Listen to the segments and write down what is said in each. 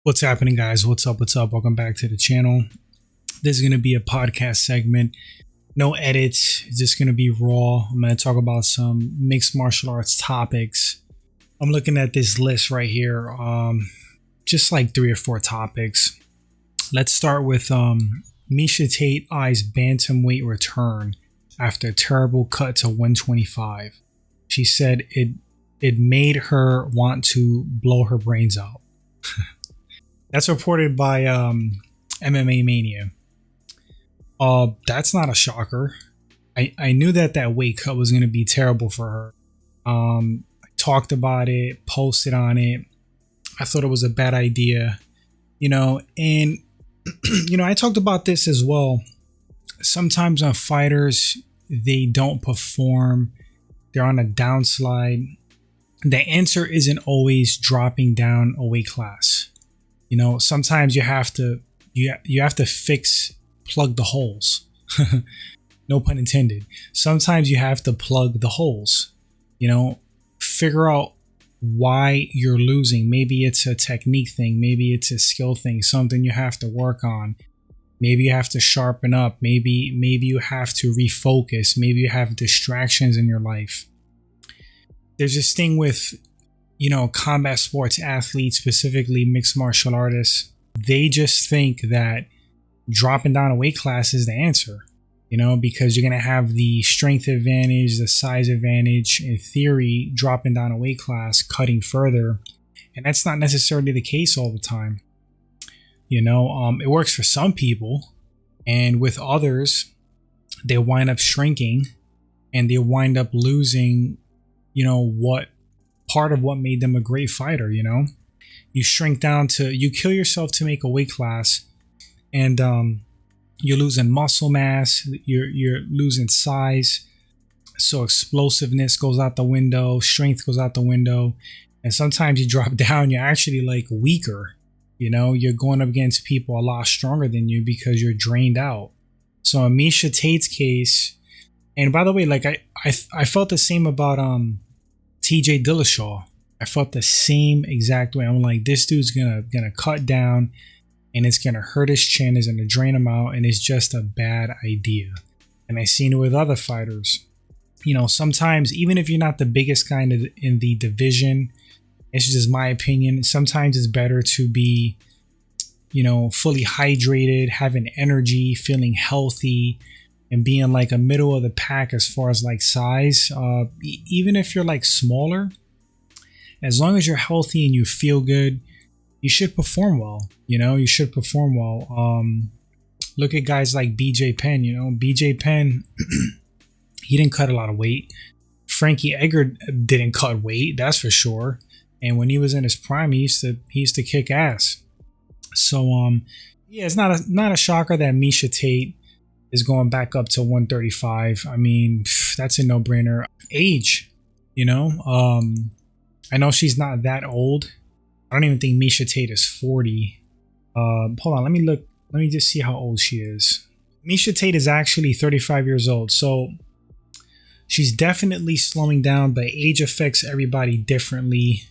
What's happening, guys? What's up? What's up? Welcome back to the channel. This is going to be a podcast segment. No edits. It's just going to be raw. I'm going to talk about some mixed martial arts topics. I'm looking at this list right here. Just like 3 or 4 topics. Let's start with Miesha Tate eyes bantamweight return after a terrible cut to 125. She said it made her want to blow her brains out. That's reported by MMA Mania. That's not a shocker. I knew that weight cut was going to be terrible for her. I talked about it, posted on it. I thought it was a bad idea, and I talked about this as well. Sometimes on fighters, they don't perform. They're on a downslide. The answer isn't always dropping down a weight class. Sometimes you have to plug the holes. No pun intended. Sometimes you have to plug the holes. Figure out why you're losing. Maybe it's a technique thing. Maybe it's a skill thing. Something you have to work on. Maybe you have to sharpen up. Maybe you have to refocus. Maybe you have distractions in your life. There's this thing with combat sports athletes, specifically mixed martial artists. They just think that dropping down a weight class is the answer, because you're going to have the strength advantage, the size advantage. In theory, dropping down a weight class, cutting further. And that's not necessarily the case all the time. It works for some people, and with others, they wind up shrinking and they wind up losing, what part of what made them a great fighter. You shrink down you kill yourself to make a weight class, and you're losing muscle mass, you're losing size, so explosiveness goes out the window, strength goes out the window, and sometimes you drop down, you're actually like weaker. You're going up against people a lot stronger than you because you're drained out. So in Miesha Tate's case, and by the way, like I felt the same about TJ Dillashaw. I felt the same exact way. I'm like, this dude's gonna cut down, and it's gonna hurt his chin, it's gonna drain him out, and it's just a bad idea. And I've seen it with other fighters. Sometimes, even if you're not the biggest guy in the division, it's just my opinion, sometimes it's better to be, fully hydrated, having energy, feeling healthy, and being like a middle of the pack as far as like size. Even if you're like smaller, as long as you're healthy and you feel good, you should perform well. You should perform well. Look at guys like B.J.P.N. B.J.P.N. He didn't cut a lot of weight. Frankie Edgar didn't cut weight, that's for sure. And when he was in his prime, he used to kick ass. So yeah, it's not a shocker that Miesha Tate is going back up to 135. I mean, that's a no-brainer. Age, I know she's not that old. I don't even think Miesha Tate is 40. Hold on, let me look. Let me just see how old she is. Miesha Tate is actually 35 years old. So she's definitely slowing down, but age affects everybody differently.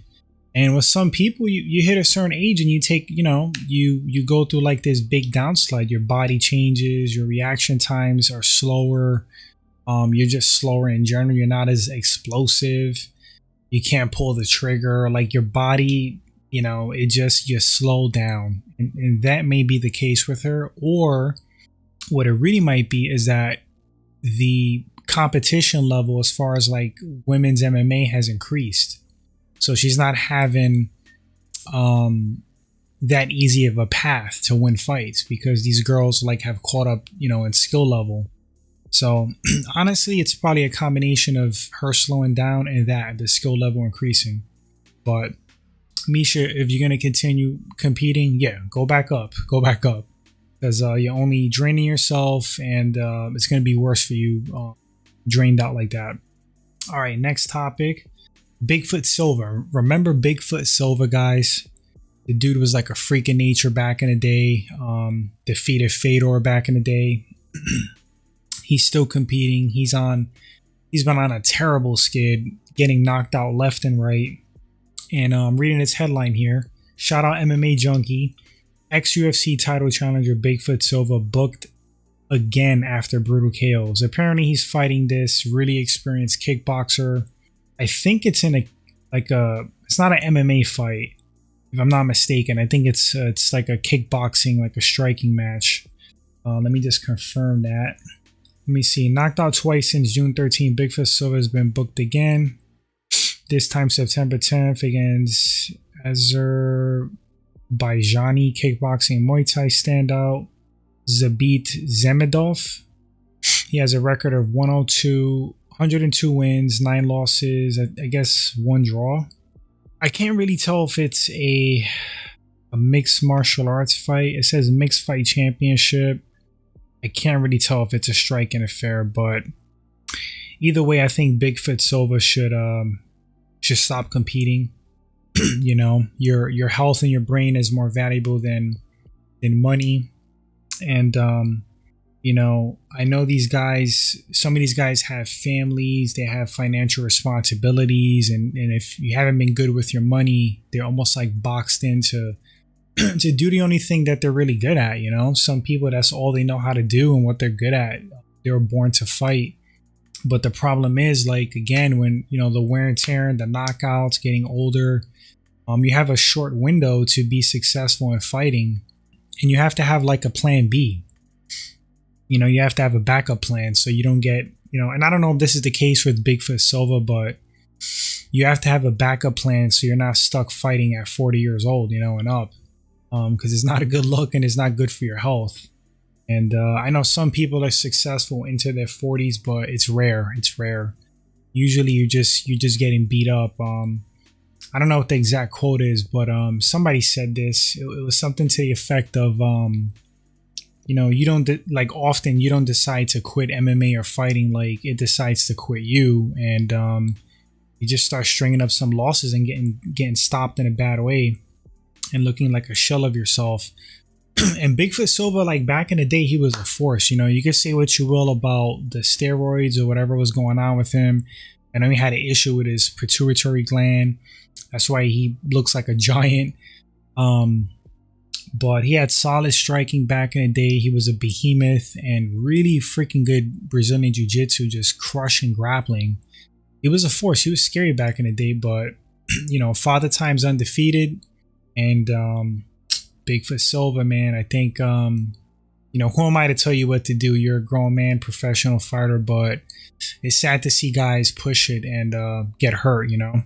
And with some people, you hit a certain age and you take, you go through like this big downslide. Your body changes, your reaction times are slower. You're just slower in general. You're not as explosive. You can't pull the trigger. Like your body, you slow down. And that may be the case with her. Or what it really might be is that the competition level as far as like women's MMA has increased. So she's not having that easy of a path to win fights because these girls like have caught up, in skill level. So honestly, it's probably a combination of her slowing down and the skill level increasing. But Miesha, if you're going to continue competing, yeah, go back up. Because you're only draining yourself, and it's going to be worse for you drained out like that. All right, next topic. Bigfoot Silva. Remember Bigfoot Silva, guys? The dude was like a freak of nature back in the day. Defeated Fedor back in the day. He's still competing. He's been on a terrible skid, getting knocked out left and right. And I'm reading this headline here. Shout out MMA Junkie. Ex-UFC title challenger Bigfoot Silva booked again after brutal KOs. Apparently he's fighting this really experienced kickboxer. I think it's in it's not an MMA fight, if I'm not mistaken. I think it's like a kickboxing, like a striking match. Let me just confirm that. Let me see. Knocked out twice since June 13, Bigfoot Silva has been booked again. This time September 10th against Azerbaijan kickboxing Muay Thai standout Zabit Zemedov. He has a record of 102 wins, 9 losses, I guess 1 draw. I can't really tell if it's a mixed martial arts fight. It says mixed fight championship. I can't really tell if it's a striking affair, but either way, I think Bigfoot Silva should stop competing. You know, your health and your brain is more valuable than money. And you know, I know these guys, some of these guys have families, they have financial responsibilities, and if you haven't been good with your money, they're almost like boxed into to do the only thing that they're really good at. You know, some people, that's all they know how to do and what they're good at. They were born to fight. But the problem is, like, again, when, you know, the wear and tear and the knockouts, getting older, you have a short window to be successful in fighting, and you have to have like a plan B. You know, you have to have a backup plan so you don't get, you know, and I don't know if this is the case with Bigfoot Silva, but you have to have a backup plan so you're not stuck fighting at 40 years old, you know, and up, because it's not a good look and it's not good for your health. And I know some people are successful into their 40s, but it's rare. It's rare. Usually you're just getting beat up. I don't know what the exact quote is, but somebody said this. It was something to the effect of, you know, you don't often you don't decide to quit MMA or fighting, like it decides to quit you, and you just start stringing up some losses and getting stopped in a bad way and looking like a shell of yourself. And Bigfoot Silva, like back in the day, he was a force. You know, you can say what you will about the steroids or whatever was going on with him. I know he had an issue with his pituitary gland. That's why he looks like a giant. But he had solid striking back in the day. He was a behemoth and really freaking good Brazilian jiu-jitsu, just crushing grappling. He was a force. He was scary back in the day, but you know, Father Time's undefeated. And Bigfoot Silva, man, I think you know, who am I to tell you what to do? You're a grown man, professional fighter, but it's sad to see guys push it and get hurt, you know,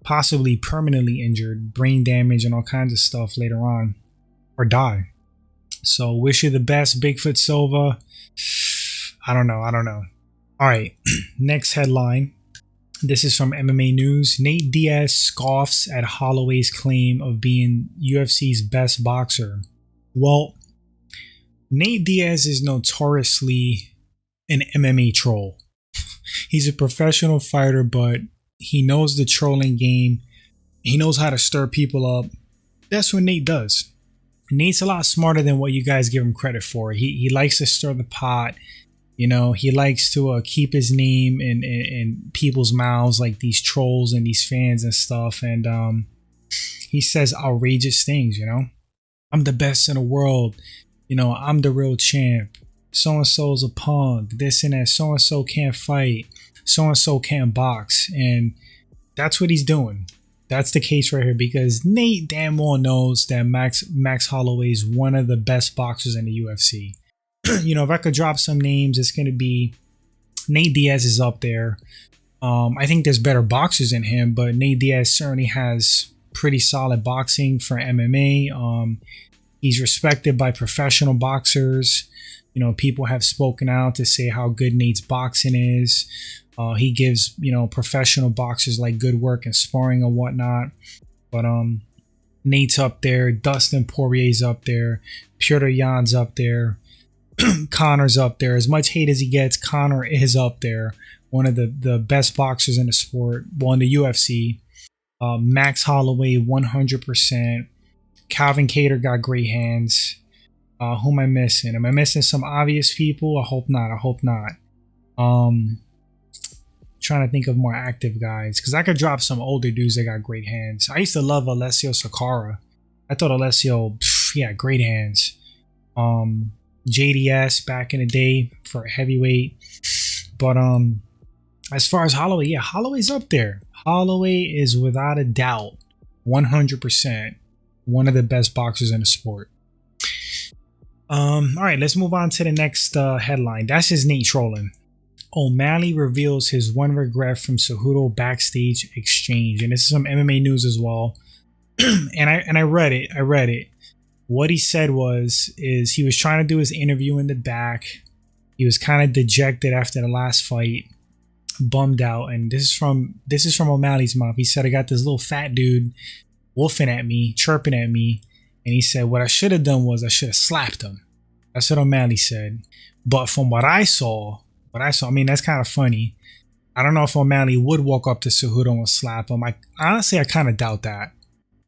possibly permanently injured, brain damage and all kinds of stuff later on, or die. So wish you the best, Bigfoot Silva. I don't know. All right, next headline. This is from MMA News. Nate Diaz scoffs at Holloway's claim of being UFC's best boxer. Well, Nate Diaz is notoriously an MMA troll. He's a professional fighter, but he knows the trolling game. He knows how to stir people up. That's what Nate does. Nate's a lot smarter than what you guys give him credit for. He likes to stir the pot. You know, he likes to keep his name in people's mouths, like these trolls and these fans and stuff. And he says outrageous things, you know. I'm the best in the world. You know, I'm the real champ. So-and-so's a punk. This and that. So-and-so can't fight. So-and-so can't box. And that's what he's doing. That's the case right here, because Nate damn well knows that Max Holloway is one of the best boxers in the UFC. You know, if I could drop some names, it's going to be Nate Diaz is up there. I think there's better boxers than him, but Nate Diaz certainly has pretty solid boxing for MMA. He's respected by professional boxers. You know, people have spoken out to say how good Nate's boxing is. He gives, you know, professional boxers like good work and sparring and whatnot. But Nate's up there. Dustin Poirier's up there. Petr Yan's up there. Conor's up there. As much hate as he gets, Conor is up there. One of the best boxers in the sport. Well, in the UFC. Max Holloway, 100%. Calvin Kattar got great hands. Who am I missing? Am I missing some obvious people? I hope not. Trying to think of more active guys, because I could drop some older dudes that got great hands. I used to love Alessio Sakara. I thought Alessio, yeah, great hands. JDS back in the day for heavyweight. But as far as Holloway, yeah, Holloway's up there. Holloway is without a doubt 100% one of the best boxers in the sport. All right, let's move on to the next headline. That's just Nate trolling. OMalley reveals his one regret from Cejudo backstage exchange, and this is some MMA news as well. and I read it. What he said is he was trying to do his interview in the back. He was kind of dejected after the last fight, bummed out, and this is from OMalley's mouth. He said, "I got this little fat dude woofing at me, chirping at me," and he said, "What I should have done was I should have slapped him." That's what OMalley said. But from what I saw, I mean, that's kind of funny. I don't know if OMalley would walk up to Cejudo and slap him. I kind of doubt that,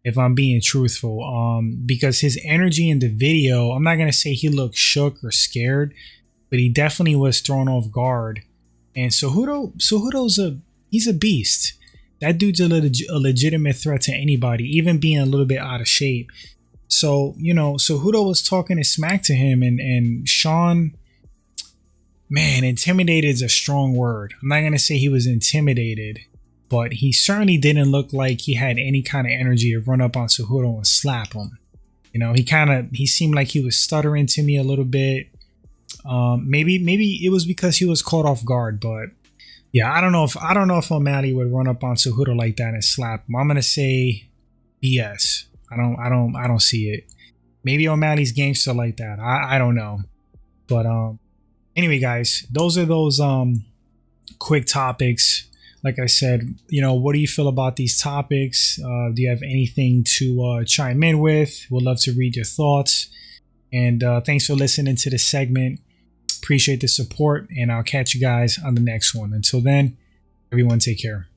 if I'm being truthful, because his energy in the video, I'm not going to say he looked shook or scared, but he definitely was thrown off guard. And Cejudo's he's a beast. That dude's a legitimate threat to anybody, even being a little bit out of shape. So, you know, Cejudo was talking his smack to him, and Sean, man, intimidated is a strong word. I'm not going to say he was intimidated, but he certainly didn't look like he had any kind of energy to run up on Cejudo and slap him. You know, he seemed like he was stuttering to me a little bit. Maybe it was because he was caught off guard, but yeah, I don't know if OMalley would run up on Cejudo like that and slap him. I'm gonna say BS. I don't see it. Maybe OMalley's gangster like that. I don't know. But anyway, guys, those are those quick topics. Like I said, you know, what do you feel about these topics? Do you have anything to chime in with? We'd love to read your thoughts. And thanks for listening to this segment. Appreciate the support, and I'll catch you guys on the next one. Until then, everyone take care.